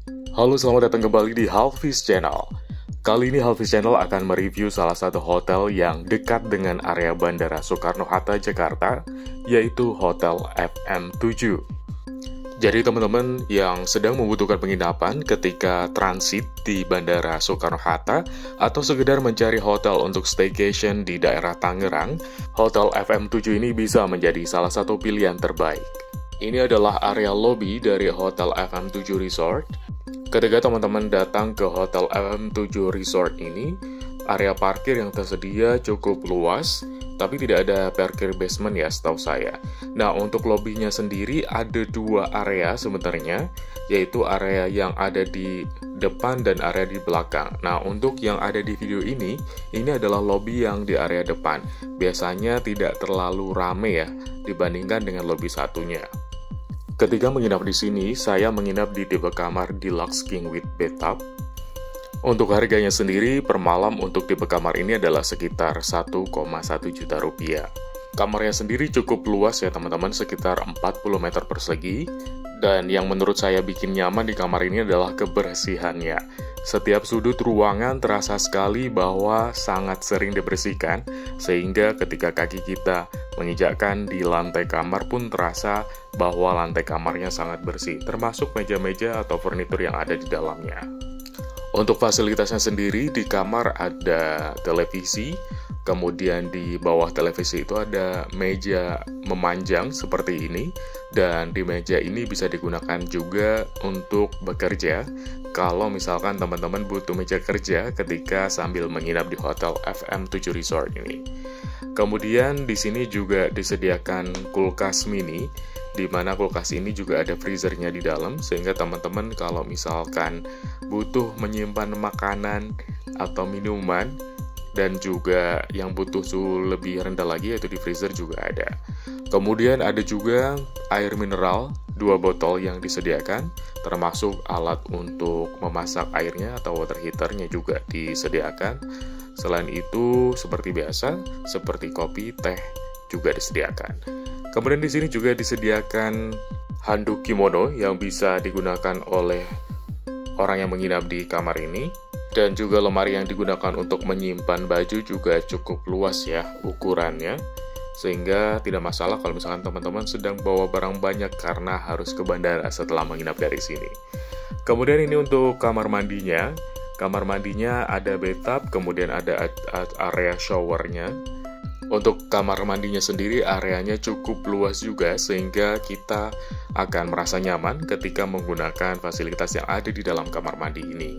Halo, selamat datang kembali di Halfis Channel. Kali ini Halfis Channel akan mereview salah satu hotel yang dekat dengan area Bandara Soekarno-Hatta, Jakarta, yaitu Hotel FM7. Jadi teman-teman yang sedang membutuhkan penginapan ketika transit di Bandara Soekarno-Hatta atau sekedar mencari hotel untuk staycation di daerah Tangerang, Hotel FM7 ini bisa menjadi salah satu pilihan terbaik. Ini adalah area lobby dari Hotel FM7 Resort. Ketika teman-teman datang ke Hotel FM7 Resort ini, area parkir yang tersedia cukup luas, tapi tidak ada parkir basement ya setahu saya. Nah, untuk lobbynya sendiri ada dua area sebenarnya, yaitu area yang ada di depan dan area di belakang. Nah, untuk yang ada di video ini adalah lobby yang di area depan. Biasanya tidak terlalu rame ya, dibandingkan dengan lobby satunya. Ketika menginap di sini, saya menginap di tipe kamar Deluxe King with Bathtub. Untuk harganya sendiri, per malam untuk tipe kamar ini adalah sekitar 1,1 juta rupiah. Kamarnya sendiri cukup luas ya teman-teman, sekitar 40 meter persegi. Dan yang menurut saya bikin nyaman di kamar ini adalah kebersihannya. Setiap sudut ruangan terasa sekali bahwa sangat sering dibersihkan, sehingga ketika kaki kita menginjakkan di lantai kamar pun terasa bahwa lantai kamarnya sangat bersih, termasuk meja-meja atau furnitur yang ada di dalamnya. Untuk fasilitasnya sendiri, di kamar ada televisi, kemudian di bawah televisi itu ada meja memanjang seperti ini, dan di meja ini bisa digunakan juga untuk bekerja, kalau misalkan teman-teman butuh meja kerja ketika sambil menginap di Hotel FM7 Resort ini. Kemudian di sini juga disediakan kulkas mini, di mana kulkas ini juga ada freezernya di dalam, sehingga teman-teman kalau misalkan butuh menyimpan makanan atau minuman, dan juga yang butuh suhu lebih rendah lagi, yaitu di freezer juga ada. Kemudian ada juga air mineral, 2 botol yang disediakan, termasuk alat untuk memasak airnya atau water heaternya juga disediakan. Selain itu, seperti biasa, seperti kopi, teh juga disediakan. Kemudian di sini juga disediakan handuk kimono yang bisa digunakan oleh orang yang menginap di kamar ini. Dan juga lemari yang digunakan untuk menyimpan baju juga cukup luas ya ukurannya. Sehingga tidak masalah kalau misalkan teman-teman sedang bawa barang banyak karena harus ke bandara setelah menginap dari sini. Kemudian ini untuk kamar mandinya. Kamar mandinya ada bathtub, kemudian ada area showernya. Untuk kamar mandinya sendiri areanya cukup luas juga, sehingga kita akan merasa nyaman ketika menggunakan fasilitas yang ada di dalam kamar mandi ini.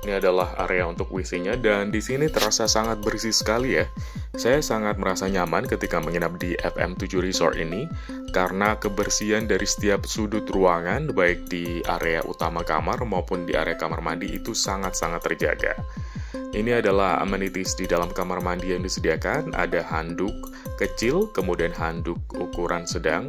Ini adalah area untuk WC-nya, dan di sini terasa sangat bersih sekali ya. Saya sangat merasa nyaman ketika menginap di FM7 Resort ini, karena kebersihan dari setiap sudut ruangan, baik di area utama kamar maupun di area kamar mandi itu sangat-sangat terjaga. Ini adalah amenities di dalam kamar mandi yang disediakan. Ada handuk kecil, kemudian handuk ukuran sedang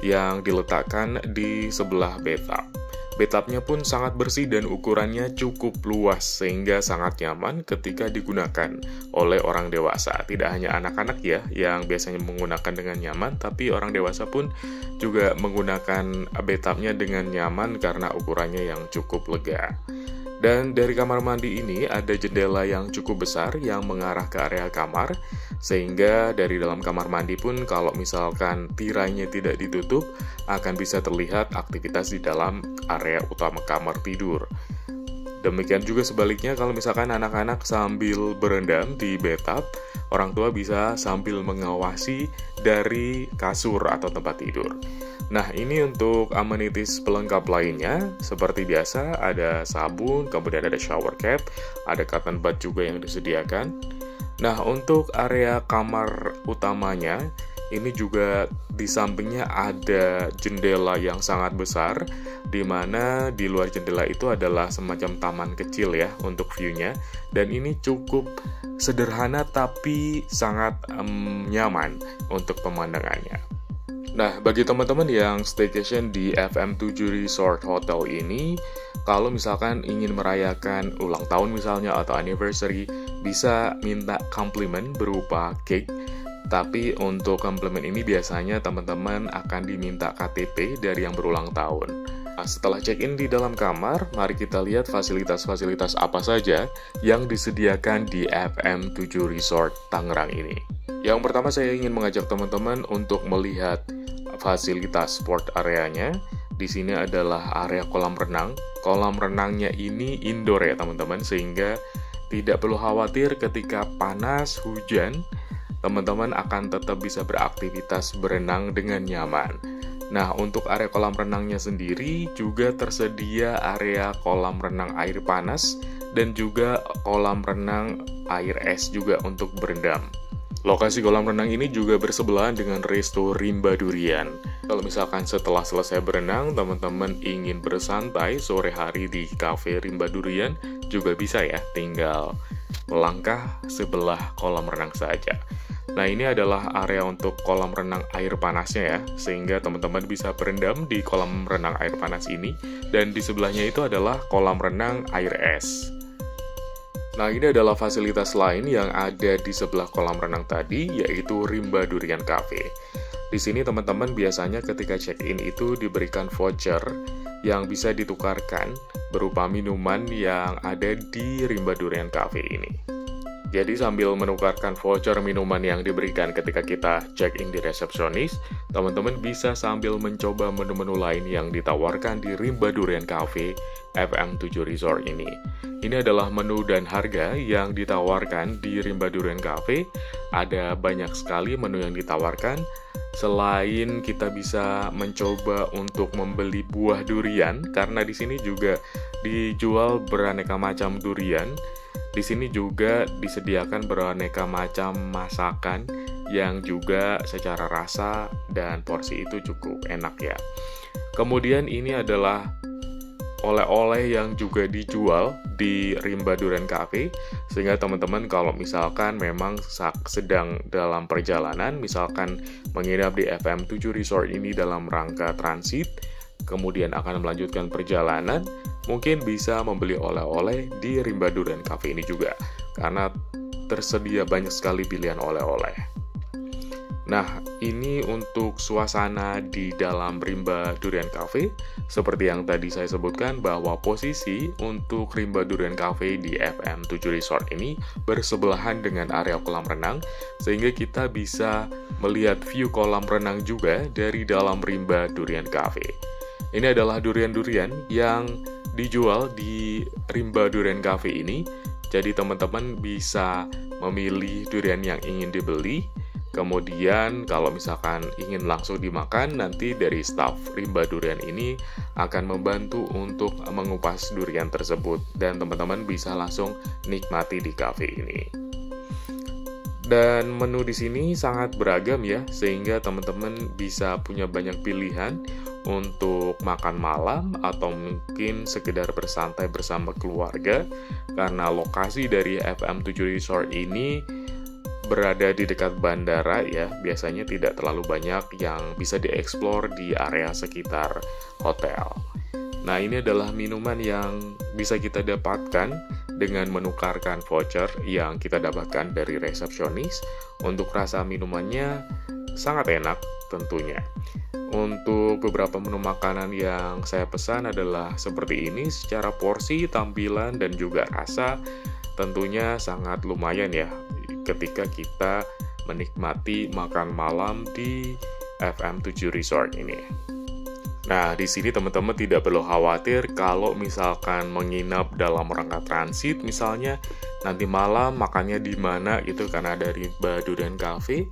yang diletakkan di sebelah bathtub. Bathtubnya pun sangat bersih dan ukurannya cukup luas, sehingga sangat nyaman ketika digunakan oleh orang dewasa. Tidak hanya anak-anak ya yang biasanya menggunakan dengan nyaman, tapi orang dewasa pun juga menggunakan bathtubnya dengan nyaman karena ukurannya yang cukup lega. Dan dari kamar mandi ini ada jendela yang cukup besar yang mengarah ke area kamar, sehingga dari dalam kamar mandi pun kalau misalkan tirainya tidak ditutup, akan bisa terlihat aktivitas di dalam area utama kamar tidur. Demikian juga sebaliknya kalau misalkan anak-anak sambil berendam di bathtub, orang tua bisa sambil mengawasi dari kasur atau tempat tidur. Nah, ini untuk amenities pelengkap lainnya. Seperti biasa, ada sabun, kemudian ada shower cap, ada cotton bud juga yang disediakan. Nah, untuk area kamar utamanya, ini juga di sampingnya ada jendela yang sangat besar, di mana di luar jendela itu adalah semacam taman kecil ya untuk view-nya. Dan ini cukup sederhana tapi sangat nyaman untuk pemandangannya. Nah, bagi teman-teman yang staycation di FM7 Resort Hotel ini, kalau misalkan ingin merayakan ulang tahun misalnya atau anniversary, bisa minta komplimen berupa cake. Tapi untuk komplimen ini biasanya teman-teman akan diminta KTP dari yang berulang tahun. Nah, setelah check-in di dalam kamar, mari kita lihat fasilitas-fasilitas apa saja yang disediakan di FM7 Resort Tangerang ini. Yang pertama saya ingin mengajak teman-teman untuk melihat fasilitas sport areanya. Di sini adalah area kolam renang. Kolam renangnya ini indoor ya teman-teman, sehingga tidak perlu khawatir ketika panas, hujan, teman-teman akan tetap bisa beraktivitas berenang dengan nyaman. Nah, untuk area kolam renangnya sendiri juga tersedia area kolam renang air panas dan juga kolam renang air es juga untuk berendam. Lokasi kolam renang ini juga bersebelahan dengan Resto Rimba Durian. Kalau misalkan setelah selesai berenang, teman-teman ingin bersantai sore hari di Cafe Rimba Durian, juga bisa ya, tinggal melangkah sebelah kolam renang saja. Nah, ini adalah area untuk kolam renang air panasnya ya, sehingga teman-teman bisa berendam di kolam renang air panas ini, dan di sebelahnya itu adalah kolam renang air es. Nah, ini adalah fasilitas lain yang ada di sebelah kolam renang tadi, yaitu Rimba Durian Cafe. Di sini teman-teman biasanya ketika check-in itu diberikan voucher yang bisa ditukarkan berupa minuman yang ada di Rimba Durian Cafe ini. Jadi sambil menukarkan voucher minuman yang diberikan ketika kita check-in di resepsionis, teman-teman bisa sambil mencoba menu-menu lain yang ditawarkan di Rimba Durian Cafe FM7 Resort ini. Ini adalah menu dan harga yang ditawarkan di Rimba Durian Cafe. Ada banyak sekali menu yang ditawarkan. Selain kita bisa mencoba untuk membeli buah durian, karena di sini juga dijual beraneka macam durian. Di sini juga disediakan beraneka macam masakan yang juga secara rasa dan porsi itu cukup enak ya. Kemudian ini adalah oleh-oleh yang juga dijual di Rimba Durian Cafe, sehingga teman-teman kalau misalkan memang sedang dalam perjalanan, misalkan menginap di FM7 Resort ini dalam rangka transit, kemudian akan melanjutkan perjalanan, mungkin bisa membeli oleh-oleh di Rimba Durian Cafe ini juga, karena tersedia banyak sekali pilihan oleh-oleh. Nah, ini untuk suasana di dalam Rimba Durian Cafe. Seperti yang tadi saya sebutkan bahwa posisi untuk Rimba Durian Cafe di FM7 Resort ini bersebelahan dengan area kolam renang, sehingga kita bisa melihat view kolam renang juga dari dalam Rimba Durian Cafe. Ini adalah durian-durian yang dijual di Rimba Durian Cafe ini. Jadi teman-teman bisa memilih durian yang ingin dibeli. Kemudian kalau misalkan ingin langsung dimakan, nanti dari staf Rimba Durian ini akan membantu untuk mengupas durian tersebut. Dan teman-teman bisa langsung nikmati di cafe ini. Dan menu di sini sangat beragam ya, sehingga teman-teman bisa punya banyak pilihan untuk makan malam atau mungkin sekedar bersantai bersama keluarga, karena lokasi dari FM7 Resort ini berada di dekat bandara ya, biasanya tidak terlalu banyak yang bisa dieksplor di area sekitar hotel. Nah, ini adalah minuman yang bisa kita dapatkan dengan menukarkan voucher yang kita dapatkan dari resepsionis. Untuk rasa minumannya sangat enak tentunya. Untuk beberapa menu makanan yang saya pesan adalah seperti ini, secara porsi, tampilan, dan juga rasa tentunya sangat lumayan ya ketika kita menikmati makan malam di FM7 Resort ini. Nah, di sini teman-teman tidak perlu khawatir kalau misalkan menginap dalam rangka transit, misalnya nanti malam makannya di mana gitu, karena dari Rimba Durian Cafe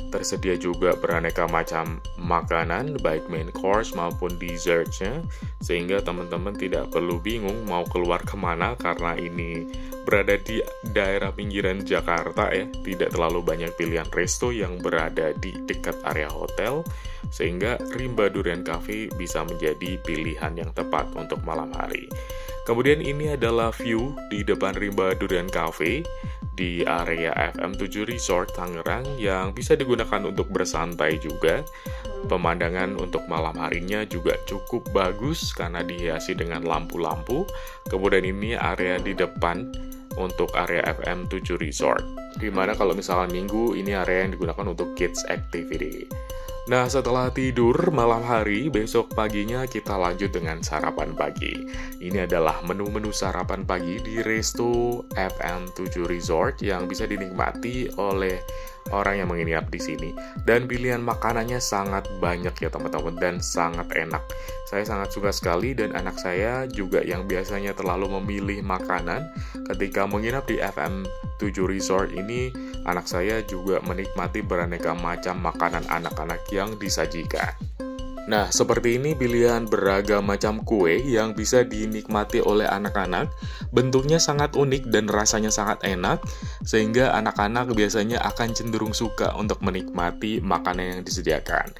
tersedia juga beraneka macam makanan, baik main course maupun dessertnya, sehingga teman-teman tidak perlu bingung mau keluar kemana, karena ini berada di daerah pinggiran Jakarta ya, tidak terlalu banyak pilihan resto yang berada di dekat area hotel, sehingga Rimba Durian Cafe bisa menjadi pilihan yang tepat untuk malam hari. Kemudian ini adalah view di depan Rimba Durian Cafe di area FM7 Resort Tangerang yang bisa digunakan untuk bersantai juga. Pemandangan untuk malam harinya juga cukup bagus karena dihiasi dengan lampu-lampu. Kemudian ini area di depan untuk area FM7 Resort, dimana kalau misalnya minggu ini area yang digunakan untuk kids activity. Nah, setelah tidur malam hari, besok paginya kita lanjut dengan sarapan pagi. Ini adalah menu-menu sarapan pagi di Resto FM7 Resort yang bisa dinikmati oleh orang yang menginap di sini. Dan pilihan makanannya sangat banyak ya teman-teman, dan sangat enak. Saya sangat suka sekali, dan anak saya juga yang biasanya terlalu memilih makanan ketika menginap di FM7 Resort ini, anak saya juga menikmati beraneka macam makanan anak-anak yang disajikan. Nah, seperti ini pilihan beragam macam kue yang bisa dinikmati oleh anak-anak. Bentuknya sangat unik dan rasanya sangat enak, sehingga anak-anak biasanya akan cenderung suka untuk menikmati makanan yang disediakan.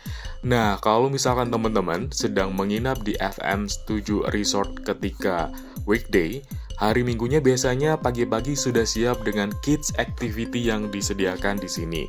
Nah, kalau misalkan teman-teman sedang menginap di FM7 Resort ketika weekday, hari Minggunya biasanya pagi-pagi sudah siap dengan kids activity yang disediakan di sini.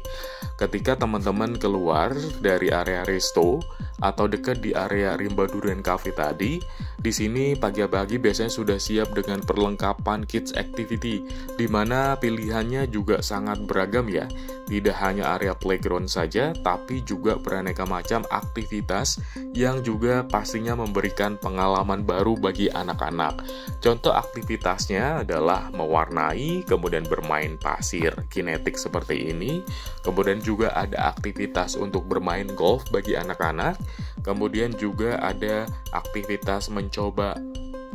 Ketika teman-teman keluar dari area resto atau dekat di area Rimba Durian Cafe tadi, di sini pagi-pagi biasanya sudah siap dengan perlengkapan kids activity, di mana pilihannya juga sangat beragam ya. Tidak hanya area playground saja, tapi juga beraneka macam aktivitas yang juga pastinya memberikan pengalaman baru bagi anak-anak. Contoh aktivitasnya adalah mewarnai, kemudian bermain pasir kinetik seperti ini, kemudian juga ada aktivitas untuk bermain golf bagi anak-anak, kemudian juga ada aktivitas mencoba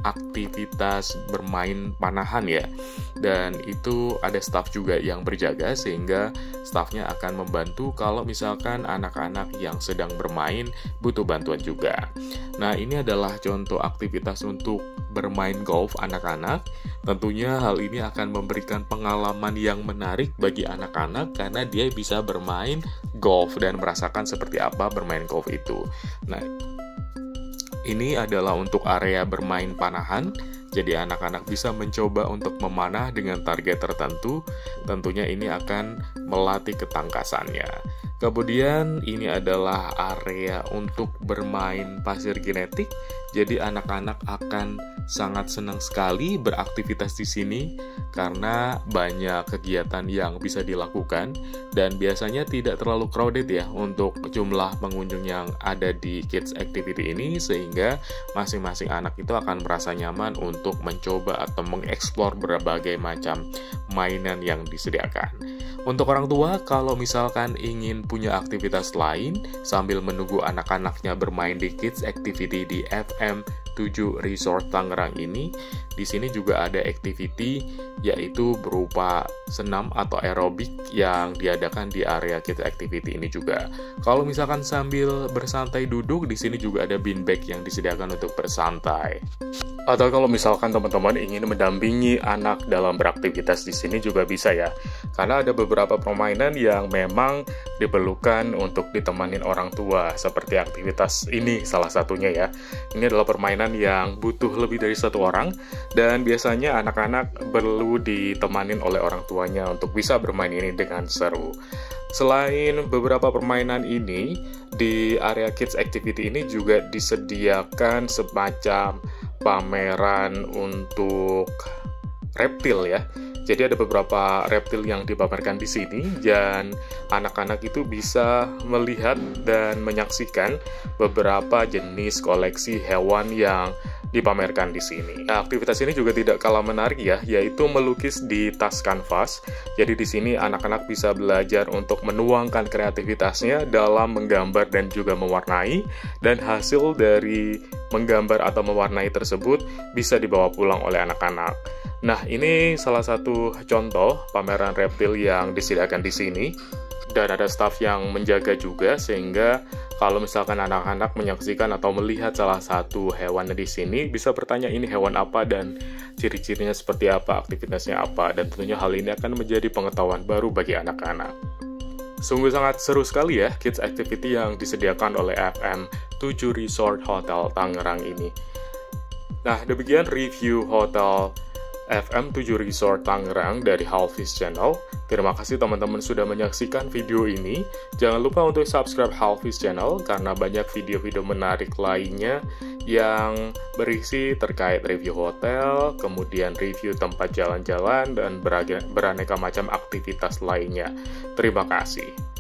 aktivitas bermain panahan ya, dan itu ada staff juga yang berjaga sehingga staffnya akan membantu kalau misalkan anak-anak yang sedang bermain butuh bantuan juga. Nah, ini adalah contoh aktivitas untuk bermain golf anak-anak. Tentunya hal ini akan memberikan pengalaman yang menarik bagi anak-anak karena dia bisa bermain golf dan merasakan seperti apa bermain golf itu. Nah, ini adalah untuk area bermain panahan, jadi anak-anak bisa mencoba untuk memanah dengan target tertentu. Tentunya ini akan melatih ketangkasannya. Kemudian ini adalah area untuk bermain pasir kinetik, jadi anak-anak akan sangat senang sekali beraktivitas di sini karena banyak kegiatan yang bisa dilakukan dan biasanya tidak terlalu crowded ya untuk jumlah pengunjung yang ada di kids activity ini, sehingga masing-masing anak itu akan merasa nyaman untuk mencoba atau mengeksplor berbagai macam mainan yang disediakan. Untuk orang tua, kalau misalkan ingin punya aktivitas lain sambil menunggu anak-anaknya bermain di kids activity di FM7 Resort Tangerang ini, di sini juga ada activity yaitu berupa senam atau aerobik yang diadakan di area kids activity ini juga. Kalau misalkan sambil bersantai duduk, di sini juga ada beanbag yang disediakan untuk bersantai. Atau kalau misalkan teman-teman ingin mendampingi anak dalam beraktivitas di sini juga bisa ya. Karena ada beberapa permainan yang memang diperlukan untuk ditemanin orang tua, seperti aktivitas ini salah satunya ya. Ini adalah permainan yang butuh lebih dari satu orang, dan biasanya anak-anak perlu ditemanin oleh orang tuanya untuk bisa bermain ini dengan seru. Selain beberapa permainan ini, di area kids activity ini juga disediakan semacam pameran untuk reptil ya. Jadi ada beberapa reptil yang dipamerkan di sini, dan anak-anak itu bisa melihat dan menyaksikan beberapa jenis koleksi hewan yang dipamerkan di sini. Nah, aktivitas ini juga tidak kalah menarik ya, yaitu melukis di tas kanvas. Jadi di sini anak-anak bisa belajar untuk menuangkan kreativitasnya dalam menggambar dan juga mewarnai, dan hasil dari menggambar atau mewarnai tersebut bisa dibawa pulang oleh anak-anak. Nah, ini salah satu contoh pameran reptil yang disediakan di sini, dan ada staf yang menjaga juga, sehingga kalau misalkan anak-anak menyaksikan atau melihat salah satu hewan di sini, bisa bertanya ini hewan apa dan ciri-cirinya seperti apa, aktivitasnya apa, dan tentunya hal ini akan menjadi pengetahuan baru bagi anak-anak. Sungguh sangat seru sekali ya kids activity yang disediakan oleh FM7 Resort Hotel Tangerang ini. Nah, demikian review Hotel FM7 Resort Tangerang dari Halfis Channel. Terima kasih teman-teman sudah menyaksikan video ini. Jangan lupa untuk subscribe Halfis Channel karena banyak video-video menarik lainnya yang berisi terkait review hotel, kemudian review tempat jalan-jalan, dan beraneka macam aktivitas lainnya. Terima kasih.